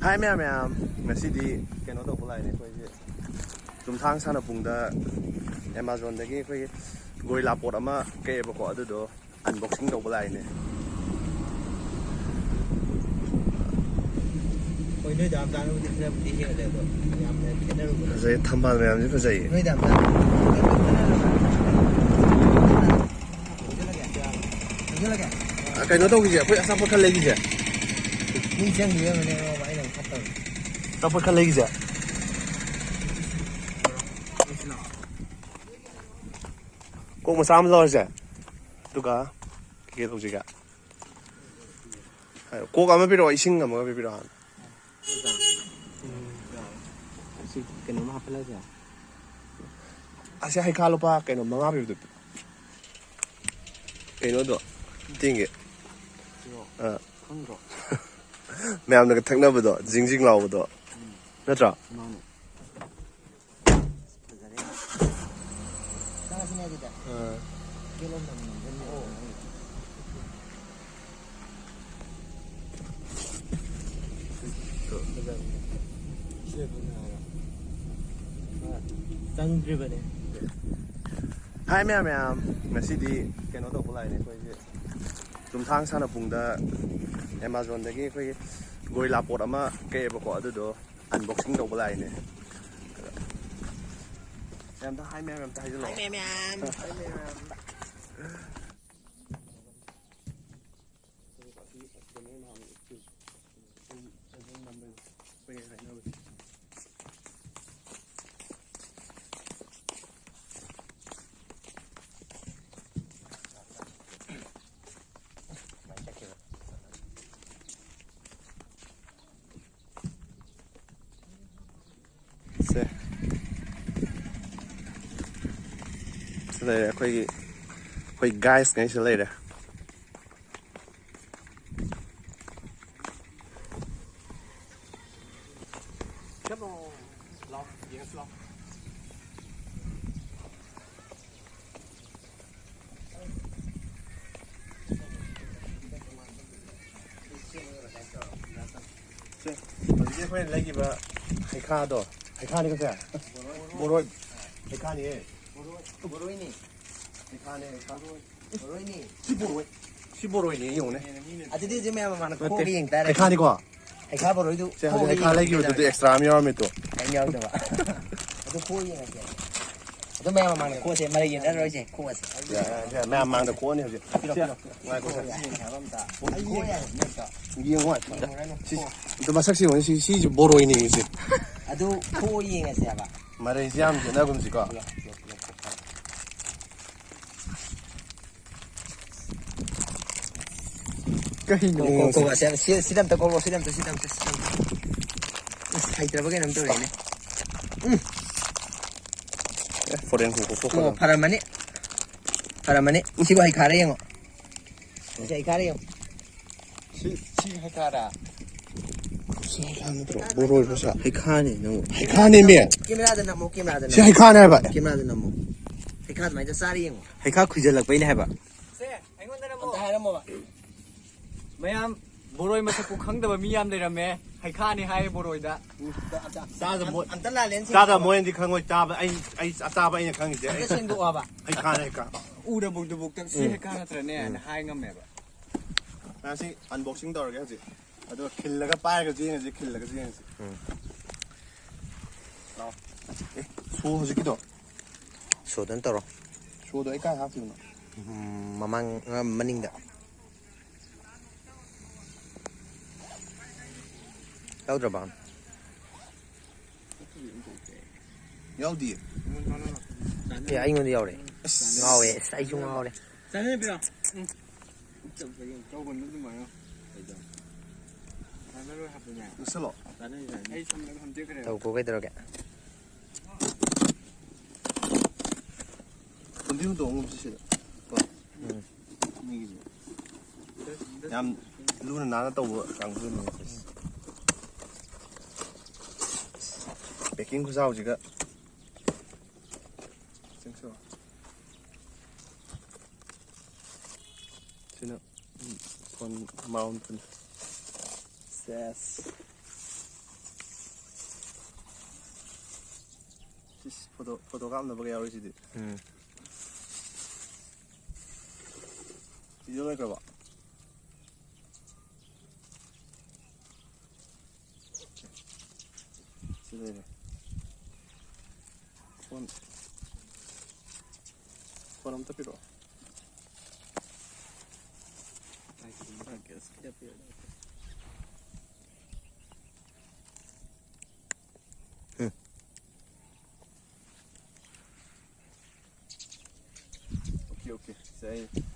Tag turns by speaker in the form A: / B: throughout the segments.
A: Hai ma'am, ngasidi keno to pulai ne khoi chumthang sana pungda Amazon dagi khoi goila pot ama ke ba ko adu do unboxing to pulai ne
B: khoi noi dam dan di khna di he le do yam ne khena ru ko
A: zai thambal ma'am ji phajai
B: noi dam dan
A: keno to gi je khoi asa pot khal legi je
B: ni chang ni me ne ba ai nang khat to
A: ta pot khal legi je ko ma sam lo je tu ga ke to ji ga ko ga ma bi ro ising ga ma bi ro han
B: si keno ma pala ja
A: ase hai kha lo pa keno ma bi du keno do ting ge
B: khang ro
A: ma'am na thak na ba do jing jing lao ba do na tra
B: ma ne sa si ne di da ke lo nam nam ne o tăng dri ba ne
A: Hai ma'am ngasidi keno to pulai ne khoi chumthang sana pungda Amazon dagi khoi goila pot ama ke ba ko adu do unboxing to pulai ne em ta hai ma'am ta hai lo
B: hai mẹ
A: se đây là khoi guys ngay sẽ lấy đây
B: chấp lo yes lo
A: 이제 khoi lấy gì vậy hai kha đó hai kha này có sao bộ rồi hai kha này
B: boroi ni
A: hai kha này
B: boroi ni
A: si bộ rồi này dùng này
B: adidi je me ma na ko ki yeng ta
A: hai kha này quá
B: ai kha boroi du
A: sẽ hai kha lấy gì vậy tụi extra mi rồi tụi
B: ai nhau da ba adu ko yeng a je adu me ma na ko se ma yin da ro je ko se
A: dạ mẹ mang được cuốn này gì ngoài có sao
B: ai ko ya ne ka
A: gì ngoài tụi mà sắc xí còn xí bộ rồi này gì
B: adu ko yeng a se ba
A: mà đây giam thì nó cũng chỉ có cái hình
B: ko se sidam ta ko sidam ai tra ba ke nam to ne
A: phổ đen của cô
B: 뭐 바람만에 이시고 hay 가래요. 이제 hay 가래요.
A: 시 해카라 시하는 들어 뭐로 보자
B: 해카네 너무.
A: 해카네 미
B: 김라든 나무 김라든.
A: 시 해카네 봐
B: 김라든 나무. 해카도 많이 싸리요. 해카 구절락 빼네 해 봐.
C: 세, 아이고들아 뭐.
B: 다 해라 뭐.
C: mayam boroi masaku khangdaba miyam leirame haikha hai boroida
A: 싸서 뭐
B: 안달라 렌스.
A: 싸다 뭐인지 그런 거 짜봐 아이 짜봐 이제 그런 게
B: 이제 생도 와 봐.
A: 해카네 해카
C: uda bugda bugta si haikha natrane hai ngameba
A: 다시 언박싱 더 하지 아도 킬러가 빠르게 지는지 킬러가 지는지 소 하지기도
B: 소든 떨어.
A: 소도 이까 하지구나
B: 마망 마닝다. đâu bạn
A: 어디
B: thì anh còn điều đấy ngầu đấy say chung ngầu đấy
C: 자네 비라 응 저건 누구 말이야 나를 하더냐
A: 있어
C: 나는 이제 에이 참 내가 함께 그래
B: đâu có cái 들어가
A: 근데 이거 너무 없으시다 이게 얌 루는 나나 또 강수는北京구사 오지가 생소 저는 건 마운틴 세스 포토 감나보게 야우리지디 비디오 갈 거봐 지도이네 폰 한번 더 필요 오케이. 자,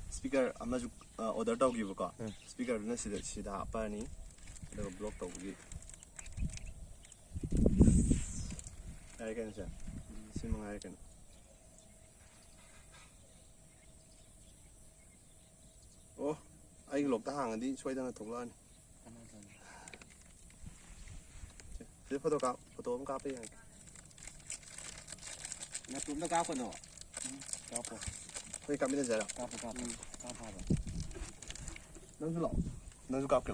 A: 스피커 아마주 오더 떠오기부까. 스피커는 시다 아빠니. 내가 블록 떠오기. 알겠어. 실망 알겠어. 오, 아이 록다 항은디 소이다나 통라니. 자, 포토 한번 까빼.
B: 나 좀더 까고 넣어. 까고.
A: 거기 까면 되잖아.
B: 까봐.
A: 너도 까게.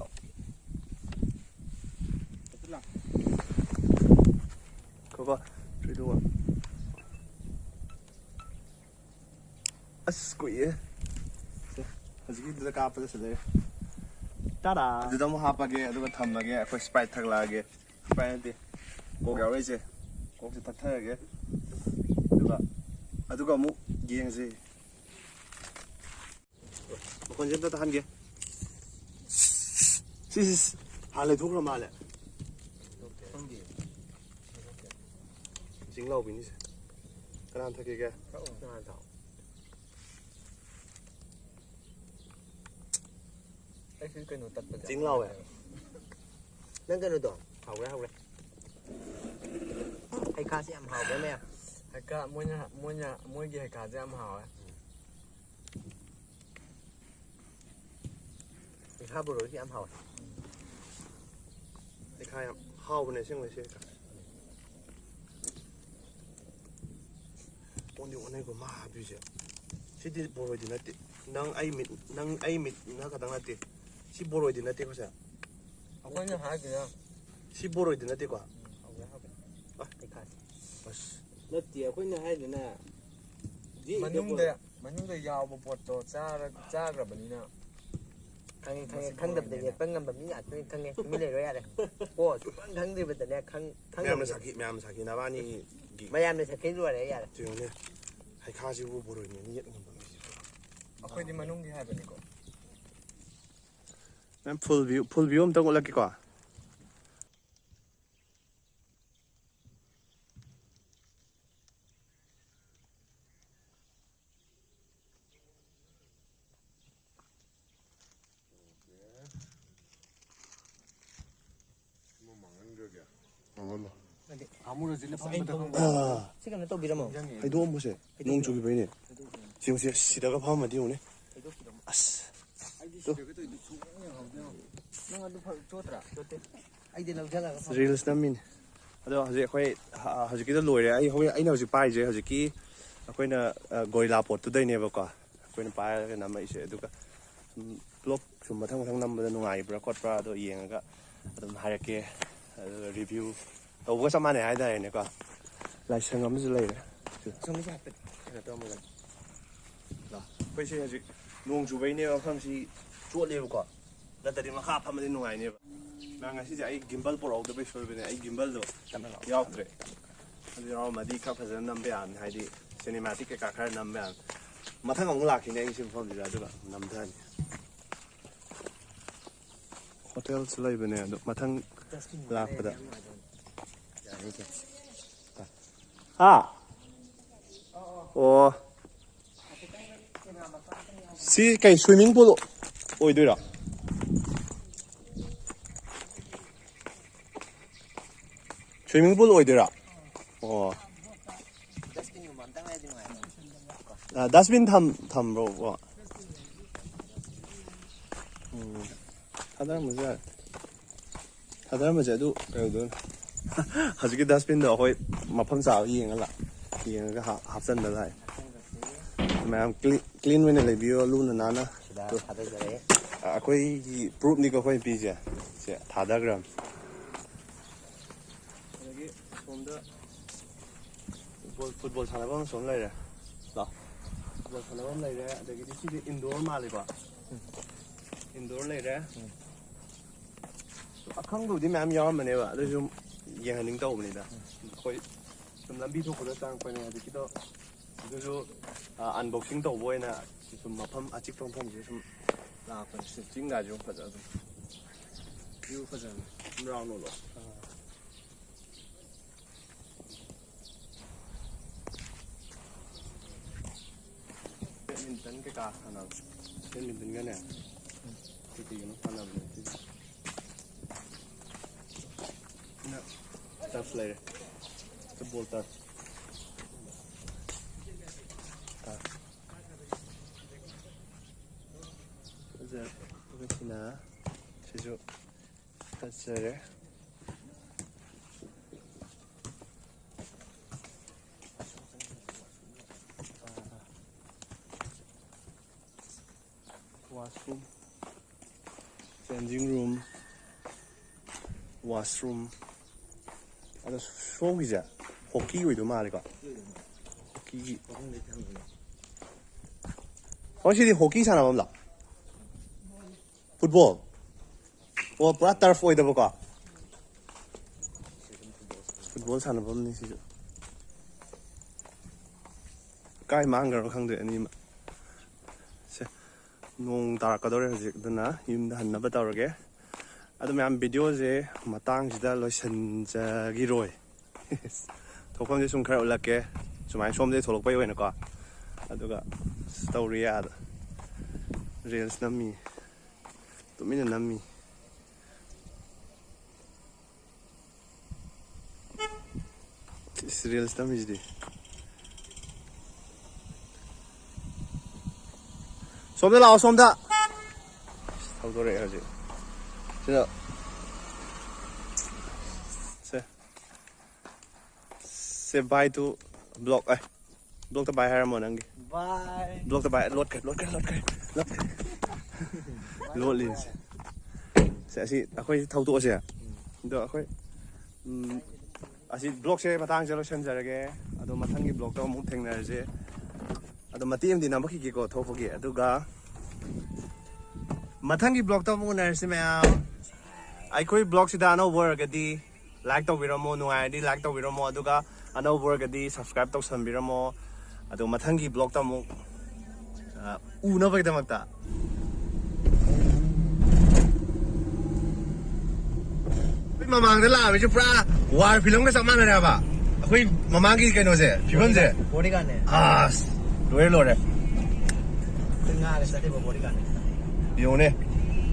A: 그거 저기도 아스 quỷ hꯧꯖꯤꯛꯀꯤꯗꯨꯗ ꯀꯥꯞꯄꯗ ꯁꯤꯗꯩ
C: 따라.
A: ꯑꯗꯨꯗ ꯑꯃꯨꯛ ꯍꯥꯞꯄꯒꯦ ꯑꯗꯨꯒ ꯊꯝꯃꯒꯦ ꯑꯩꯈꯣꯏ ꯁ꯭ꯄ꯭ꯔꯥꯏꯠ ꯊꯛꯂꯛꯑꯒꯦ ꯁ꯭ꯄ꯭ꯔꯥꯏꯠ ꯅꯠꯇꯦ ꯀꯣꯛ ꯌꯥꯎꯔꯛꯏꯁꯦ ꯀꯣꯛꯁꯦ ꯊꯛꯊꯔꯒꯦ ꯑꯗꯨꯒ ꯑꯃꯨꯛ ꯌꯦꯡꯁꯤ ꯃꯈꯣꯟꯁꯦ ꯑꯝꯇ ꯇꯥꯍꯟꯒꯦ ꯁꯤꯁꯤ ꯍꯥꯟꯅ ꯂꯩꯊꯣꯛꯈ꯭ꯔ ꯃꯥꯜꯂꯦ ꯆꯤꯡ ꯂꯥꯎꯕꯤꯅꯤꯁꯦ ꯀꯅꯥꯅ ꯊꯛꯀꯦꯒꯦ
C: ꯑꯩꯁꯨ ꯀꯩꯅꯣ ꯇꯠꯄꯁꯦ
A: ꯆꯤꯡ ꯂꯥꯎꯋꯦ
B: ꯅꯪ ꯀꯩꯅꯣꯗꯣ ꯍꯥꯎꯈ꯭ꯔꯦ ꯍꯩꯈꯥꯁꯦ ꯌꯥꯝ ꯍꯥꯎꯕ꯭ꯔꯥ ꯃꯌꯥꯝ
C: ꯍꯩꯈꯥ ꯃꯣꯏꯒꯤ ꯍꯩꯈꯥꯁꯦ ꯌꯥꯝ ꯍꯥꯎꯋꯦ
B: ꯍꯩꯈꯥ ꯕꯣꯔꯣꯁꯤ ꯌꯥꯝ ꯍꯥꯎꯋꯦ
A: ꯍꯩꯈꯥ ꯌꯥꯝ ꯍꯥꯎꯕꯅꯦ ꯑꯁꯦꯡꯕꯩ ꯁꯤ ꯑꯣꯟꯗꯤ ꯑꯣꯟꯅꯩꯀꯣ ꯃꯥ ꯍꯥꯞꯄꯤꯁꯦ ꯁꯤꯗꯤ ꯕꯣꯔꯣꯏꯗꯤ ꯅꯠꯇꯦ ꯅꯪ ꯑꯩ ꯃꯤꯠꯅ ꯈꯛꯇꯪ ꯅꯠꯇꯦ ꯁꯤ ꯕꯣꯔꯣꯏꯗꯤ ꯅꯠꯇꯦꯀꯣ ꯁꯦ
C: ꯑꯩꯈꯣꯏꯅ ꯍꯥꯏꯗꯅ
A: ꯁꯤ ꯕꯣꯔꯣꯏꯗꯤ ꯅꯠꯇꯦꯀꯣ
B: ꯍꯩꯈꯥꯁꯦ
A: ꯑꯁ
B: ꯅꯠꯇꯦ ꯑꯩꯈꯣꯏꯅ ꯍꯥꯏꯗꯅ
C: ꯃꯅꯨꯡꯗ ꯌꯥꯎꯕ ꯄꯣꯠꯇꯣ ꯆꯥꯈ꯭ꯔꯕꯅꯤꯅ
B: ꯈꯪꯉꯦ ꯈꯪꯗꯕꯗ ꯌꯦꯛꯄ ꯉꯝꯕ ꯃꯤ ꯉꯥꯛꯇꯅꯤ ꯈꯪꯉꯦ ꯇꯨꯃꯤꯟ ꯂꯩꯔꯣ ꯌꯥꯔꯦ ꯀꯣ ꯁꯨꯡꯈꯪ ꯈꯪꯗ꯭ꯔꯤꯕꯗꯅꯦ
A: ꯃꯌꯥꯝꯅ ꯁꯥꯈꯤ ꯅꯕꯥꯅꯤꯒꯤ
B: ꯃꯌꯥꯝꯅ ꯁꯛꯀꯦ ꯂꯣꯏꯔꯦ ꯌꯥꯔꯦ
A: ꯌꯦꯡꯉꯨꯅꯦ ꯍꯩꯈꯥꯁꯤꯕꯨ ꯕꯣꯔꯣꯏꯅꯦꯅ ꯌꯦꯠ ꯉꯝꯕ ꯃꯤꯁꯤꯕꯨ
C: ꯑꯩꯈꯣꯏꯗꯤ ꯃꯅꯨꯡꯒꯤ ꯍꯥꯏꯕꯅꯤꯀꯣ
A: ꯃꯦꯝ ꯐꯨꯜ ꯚꯤꯌꯨ ꯑꯝꯇꯪ ꯎꯠꯂꯛꯀꯦꯀꯣ
C: 아무러지는
B: ꯁꯤ ꯀꯩꯅꯣ ꯇꯧꯕꯤꯔꯝꯃꯣ
A: ꯍꯩꯗꯣꯛꯑꯝꯕꯁꯦ ꯅꯣꯡ ꯆꯨꯈꯤꯕꯩꯅꯦ ꯁꯤꯒꯨꯝꯕꯁꯦ 시다가 파면 ꯌꯦꯡꯉꯨꯅꯦ ꯑꯁ
B: ꯅꯪ ꯑꯗꯨ ꯆꯣꯠꯇ꯭ꯔꯥ ꯆꯣꯠꯇꯦ ꯑꯩꯗꯤ ꯂꯧꯁꯤꯜꯂꯒ
A: ꯔꯤꯜꯁ ꯅꯝꯃꯤꯅꯦ ꯑꯗꯣ ꯍꯧꯖꯤꯛ ꯑꯩꯈꯣꯏ ꯍꯧꯖꯤꯛꯀꯤꯗ ꯂꯣꯏꯔꯦ ꯑꯩꯅ ꯍꯧꯖꯤꯛ ꯄꯥꯏꯔꯤꯁꯦ ꯍꯧꯖꯤꯛꯀꯤ ꯑꯩꯈꯣꯏꯅ ꯒꯣꯔꯤꯂꯥ ꯄꯣꯠꯇꯨꯗꯩꯅꯦꯕꯀꯣ ꯑꯩꯈꯣꯏꯅ ꯄꯥꯏꯔꯒ ꯅꯝꯃꯛꯏꯁꯦ ꯑꯗꯨꯒ ꯕ꯭ꯂꯣꯛ ꯁꯨꯝ ꯃꯊꯪ ꯅꯝꯕꯗ ꯅꯨꯡꯉꯥꯏꯕ꯭ꯔꯥ ꯈꯣꯠꯄ꯭ꯔꯥ ꯑꯗꯣ ꯌꯦꯡꯉꯒ ꯑꯗꯨꯝ ꯍꯥꯏꯔꯛꯀꯦ ꯑꯗꯨꯒ ꯔꯤꯚ꯭ꯌꯨ ꯇꯧꯕꯒ ꯆꯞ ꯃꯥꯟꯅꯩ ꯍꯥꯏꯇꯥꯔꯦꯅꯦꯀꯣ ꯂꯥꯏꯁꯪ ꯑꯃꯁꯨ ꯂꯩꯔꯦ
B: ꯁꯣꯝꯒꯤꯁꯦ ꯍꯥꯏꯐꯦꯠ ꯀꯩꯅꯣ ꯇꯧꯔꯝꯃꯒ
A: ꯑꯩꯈꯣꯏꯁꯦ ꯍꯧꯖꯤꯛ ꯅꯣꯡ ꯆꯨꯕꯩꯅꯦꯕ ꯃꯐꯝꯁꯤ ꯆꯣꯠꯂꯦꯕꯀꯣ ꯅꯠꯇ꯭ꯔꯗꯤ ꯃꯈꯥ ꯐꯝꯃꯗꯤ ꯅꯨꯡꯉꯥꯏꯅꯦꯕ ꯅꯪ ꯉꯁꯤꯁꯦ ꯑꯩ ꯒꯤꯝꯕꯜ ꯄꯨꯔꯛꯍꯧꯗꯕꯩ ꯁꯣꯏꯕꯅꯦ ꯑꯩ ꯒꯤꯝꯕꯜꯗꯣ ꯌꯥꯎꯗ꯭ꯔꯦ ꯑꯗꯨ ꯌꯥꯎꯔꯝꯃꯗꯤ ꯈꯔ ꯐꯖꯅ ꯅꯝꯕ ꯌꯥꯕꯅꯤ ꯍꯥꯏꯗꯤ ꯁꯤꯅꯦꯃꯥꯇꯤꯛ ꯀꯩꯀꯥ ꯈꯔ ꯅꯝꯕ ꯌꯥꯕꯅꯤ ꯃꯊꯪ ꯑꯃꯨꯛ ꯂꯥꯛꯈꯤꯅꯦ ꯑꯩ ꯁꯤ ꯃꯐꯝꯁꯤꯗ ꯑꯗꯨꯒ ꯅꯝꯊꯅꯤ ꯍꯣꯇꯦꯜꯁꯨ ꯂꯩꯕꯅꯦ ꯑꯗꯣ ꯃꯊꯪ ꯂꯥꯛꯄꯗ ꯑꯣ ꯁꯤ ꯀꯩ ꯁ꯭ꯋꯤꯃꯤꯡ ꯄꯨꯜ ꯑꯣꯏꯗꯣꯏꯔꯣ ꯁ꯭ꯋꯤꯃꯤꯡ ꯄꯨꯜ ꯑꯣꯏꯗꯣꯏꯔꯥ ꯑꯣ
B: ꯗꯁꯕꯤꯟꯒꯨꯝꯕ ꯑꯝꯇꯪ ꯂꯩꯔꯗꯤ ꯅꯨꯡꯉꯥꯏꯕ
A: ꯗꯁꯕꯤꯟ ꯊꯝꯕ꯭ꯔꯣ ꯊꯥꯗꯔꯝꯕꯁꯨ ꯌꯥꯔꯦ ꯊꯥꯗꯔꯝꯕꯁꯦ ꯑꯗꯨ ꯀꯩꯗꯧꯗꯣꯏꯅꯣ ꯍꯧꯖꯤꯛꯀꯤ ꯗꯁꯕꯤꯟꯗꯣ ꯑꯩꯈꯣꯏ ꯃꯐꯝ ꯆꯥꯕ ꯌꯦꯡꯉꯒ ꯍꯥꯞꯆꯟꯕ ꯂꯥꯛꯑꯦ ꯃꯌꯥꯝ ꯀ꯭ꯂꯤꯟ ꯑꯣꯏꯅ ꯂꯩꯕꯤꯌꯣ ꯂꯨꯅ ꯅꯥꯟꯅ
B: ꯁꯤꯗ ꯊꯥꯗꯖꯔꯦ
A: ꯑꯩꯈꯣꯏꯒꯤ ꯄ꯭ꯔꯨꯞꯅꯤꯀꯣ ꯑꯩꯈꯣꯏꯅ ꯄꯤꯁꯦ ꯁꯦ ꯊꯥꯗꯈ꯭ꯔꯝ ꯑꯗꯒꯤ ꯁꯣꯝꯗ ꯐꯨꯠꯕꯣꯜ ꯁꯥꯟꯅꯕ ꯑꯃ ꯁꯣꯝ ꯂꯩꯔꯦ ꯂꯥꯛ ꯐꯨꯠꯕꯣꯜ ꯁꯥꯟꯅꯕ ꯑꯃ ꯂꯩꯔꯦ ꯑꯗꯒꯤꯗꯤ ꯁꯤꯗꯤ ꯏꯟꯗꯣꯔ ꯃꯥꯜꯂꯤꯀꯣ ꯏꯟꯗꯣꯔ ꯂꯩꯔꯦ ꯑꯈꯪꯕꯕꯨꯗꯤ ꯃꯌꯥꯝ ꯌꯥꯎꯔꯝꯕꯅꯦꯕ ꯑꯗꯨꯁꯨ ꯌꯦꯡꯍꯟꯅꯤꯡ ꯇꯧꯕꯅꯤꯗ ꯑꯩꯈꯣꯏ ꯁꯨꯝ ꯂꯝꯕꯤ ꯊꯣꯛꯄꯗ ꯆꯪꯉꯛꯄꯅꯦ ꯍꯧꯖꯤꯛꯀꯤꯗꯣ ꯑꯗꯨꯁꯨ ꯑꯟꯕꯣꯛꯁꯤꯡ ꯇꯧꯕ ꯑꯣꯏꯅ ꯁꯨꯝ ꯃꯐꯝ ꯑꯆꯤꯛꯄ ꯃꯐꯝꯁꯦ ꯁꯨꯝ ꯂꯥꯛꯄꯅꯦ ꯆꯤꯡꯒꯥꯁꯨ ꯐꯖ ꯑꯗꯨꯝ ꯚ꯭ꯌꯨ ꯐꯖꯅ ꯁꯨꯝ round ꯑꯣꯜꯂꯣ 배드민턴 그니까 하나 배드민턴 거네 그때 이거는 하나 보네 나 tough later football tough 이제 이것이나 제주 touch를 washroom, changing room, washroom. 아주 수업이자 호키 위도 말이가. 호키. 혹시 호키 사나 없나? 풋볼. 뭐 브라 터프 위도 볼까? 풋볼 사나 없니 시죠. 까이 망가로 강도 아니. ꯅꯣꯡ ꯇꯥꯔꯛꯀꯗꯧꯔꯦ ꯍꯧꯖꯤꯛ ꯑꯗꯨꯅ ꯌꯨꯝꯗ ꯍꯟꯅꯕ ꯇꯧꯔꯒꯦ ꯑꯗꯨ ꯃꯌꯥꯝ ꯚꯤꯗꯤꯑꯣꯁꯦ ꯃꯇꯥꯡꯁꯤꯗ ꯂꯣꯏꯁꯤꯟꯖꯈꯤꯔꯣꯏ ꯊꯣꯛꯐꯝꯁꯦ ꯁꯨꯝ ꯈꯔ ꯎꯠꯂꯛꯀꯦ ꯁꯨꯃꯥꯏꯅ ꯁꯣꯝꯗꯒꯤ ꯊꯣꯛꯂꯛꯄꯩ ꯑꯣꯏꯅꯀꯣ ꯑꯗꯨꯒ ꯇꯧꯔꯤ ꯑꯥꯗ ꯔꯤꯜꯁ ꯅꯝꯃꯤ ꯇꯨꯃꯤꯟꯅ ꯅꯝꯃꯤ ꯔꯤꯜꯁ ꯅꯝꯃꯤꯁꯤꯗꯤ ꯁꯣꯝꯗ ꯂꯥꯛꯑꯣ ꯁꯣꯝꯗ ꯊꯧꯗꯣꯔꯛꯑꯦ ꯍꯧꯖꯤꯛ ꯁꯤꯗ ꯁꯦ ꯕꯥꯏ ꯇꯨ ꯕ꯭ꯂꯣꯛ ꯕ꯭ꯂꯣꯛꯇ ꯕꯥꯏ ꯍꯥꯏꯔꯝꯃꯣ ꯅꯪꯒꯤ
B: Bye.
A: ꯕ꯭ꯂꯣꯛꯇ ꯕꯥꯏ ꯂꯣꯠꯈ꯭ꯔꯦ ꯂꯣꯠꯂꯤꯁꯦ ꯁꯦ ꯑꯁꯤ ꯑꯩꯈꯣꯏ ꯊꯧꯗꯣꯛꯑꯁꯦ ꯑꯗꯣ ꯑꯩꯈꯣꯏ ꯑꯁꯤ ꯕ꯭ꯂꯣꯛꯁꯦ ꯃꯇꯥꯡꯁꯦ ꯂꯣꯏꯁꯤꯟꯖꯔꯒꯦ ꯑꯗꯣ ꯃꯊꯪꯒꯤ ꯕ꯭ꯂꯣꯛꯇ ꯑꯃꯨꯛ ꯊꯦꯡꯅꯔꯁꯦ ꯑꯗꯣ ꯃꯇꯦꯛ ꯑꯃꯗꯤ ꯅꯝꯃꯛꯈꯤꯒꯦꯀꯣ ꯊꯣꯛꯄꯒꯤ ꯑꯗꯨꯒ ꯃꯊꯪꯒꯤ ꯕ꯭ꯂꯣꯛꯇ ꯑꯃꯨꯛ ꯎꯅꯔꯁꯤ ꯃꯌꯥꯝ ꯑꯩꯈꯣꯏ ꯕ꯭ꯂꯣꯛꯁꯤꯗ ꯑꯅꯧꯕ ꯑꯣꯏꯔꯒꯗꯤ ꯂꯥꯏꯛ ꯇꯧꯕꯤꯔꯝꯃꯣ ꯅꯨꯡꯉꯥꯏꯔꯗꯤ ꯂꯥꯏꯛ ꯇꯧꯕꯤꯔꯝꯃꯣ ꯑꯗꯨꯒ ꯑꯅꯧꯕ ꯑꯣꯏꯔꯒꯗꯤ ꯁꯕꯁꯀ꯭ꯔꯥꯏꯕ ꯇꯧꯁꯟꯕꯤꯔꯝꯃꯣ ꯑꯗꯣ ꯃꯊꯪꯒꯤ ꯕ꯭ꯂꯣꯛꯇ ꯑꯃꯨꯛ ꯎꯅꯕꯒꯤꯗꯃꯛꯇ ꯑꯩꯈꯣꯏ ꯃꯃꯥꯡꯗ ꯂꯥꯛꯑꯝꯃꯤꯁꯦ ꯄꯨꯔꯥ ꯋꯥꯔ ꯐꯤꯂꯝꯒ ꯆꯞ ꯃꯥꯟꯅꯔꯦ ꯍꯥꯏꯕ ꯑꯩꯈꯣꯏ ꯃꯃꯥꯡꯒꯤ ꯀꯩꯅꯣꯁꯦ ꯐꯤꯕꯝꯁꯦ
B: Bodyguard-ꯅꯦ.
A: ꯑꯁ ꯂꯣꯏꯔꯦ
B: ꯉꯥꯒ ꯆꯠꯂꯤꯕ bodyguard-ꯅꯦ.
A: ꯌꯦꯡꯉꯨꯅꯦ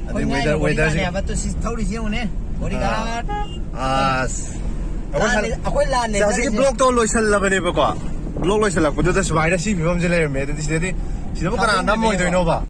A: ꯑꯗꯩ ꯋꯦꯗꯔꯁꯦ
B: ꯊꯧꯔꯤꯁꯤ ꯌꯦꯡꯉꯨꯅꯦ bodyguard.
A: ꯑꯁ
B: ꯑꯩꯈꯣꯏ ꯂꯥꯟꯅꯦ.
A: ꯍꯧꯖꯤꯛꯀꯤ ꯕ꯭ꯂꯣꯛꯇꯣ ꯂꯣꯏꯁꯜꯂꯕꯅꯦꯕꯀꯣ ꯕ꯭ꯂꯣꯛ ꯂꯣꯏꯁꯜꯂꯛꯄꯗꯨꯗ ꯁꯨꯃꯥꯏꯅ ꯁꯤ ꯐꯤꯕꯝꯁꯦ ꯂꯩꯔꯝꯃꯦ ꯑꯗꯨꯗꯤ ꯁꯤꯗꯕꯨ ꯀꯅꯥ ꯅꯝꯃꯣꯏꯗꯣꯏꯅꯣꯕ